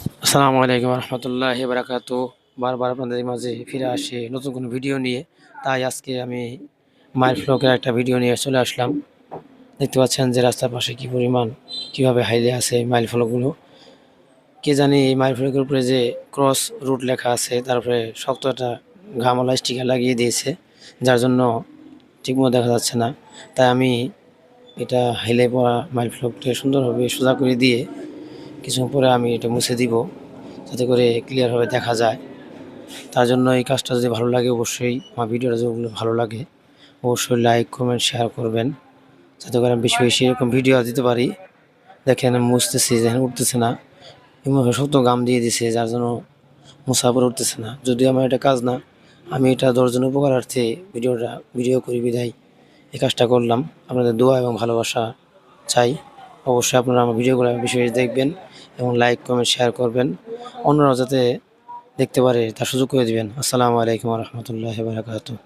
আসসালামু আলাইকুম রহমতুল্লাহি বারাকাতু। বারবার আপনাদের মাঝে ফিরে আসি নতুন কোনো ভিডিও নিয়ে। তাই আজকে আমি মাইল ফ্লকের একটা ভিডিও নিয়ে চলে আসলাম। দেখতে পাচ্ছেন যে রাস্তার পাশে কি পরিমাণ কিভাবে হাইলে আছে এই মাইল ফলকগুলো। কে জানি এই মাইল ফলকের উপরে যে ক্রস রুট লেখা আছে তারপরে শক্ত একটা ঘামওয়ালা স্টিকার লাগিয়ে দিয়েছে, যার জন্য ঠিকমতো দেখা যাচ্ছে না। তাই আমি এটা হাইলে পড়া মাইল ফলকটা সুন্দরভাবে সোজা করে দিয়ে কিছুক্ষণ পরে আমি এটা মুছে দিব, যাতে করে ক্লিয়ারভাবে দেখা যায়। তার জন্য এই কাজটা যদি ভালো লাগে, অবশ্যই আমার ভিডিওটা যদি ভালো লাগে অবশ্যই লাইক কমেন্ট শেয়ার করবেন, যাতে করে আমি বেশি বেশি এরকম ভিডিও দিতে পারি। দেখেন আমি মুছতেছি, দেখেন উঠতেছে না, এমনভাবে শক্ত গাম দিয়ে দিছে যার জন্য মুছার পর উঠতেছে না। যদিও আমার এটা কাজ না, আমি এটা 10 জনের উপকারার্থে ভিডিও করি বিধায় এই কাজটা করলাম। আপনাদের দোয়া এবং ভালোবাসা চাই। অবশ্যই আপনারা আমার ভিডিওগুলো বেশি বেশি দেখবেন এবং লাইক কমেন্ট শেয়ার করবেন, অন্যরাও যাতে দেখতে পারে তার সুযোগ করে দিবেন। আসসালামু আলাইকুম রহমতুল্লাহ বারাকাতুহু।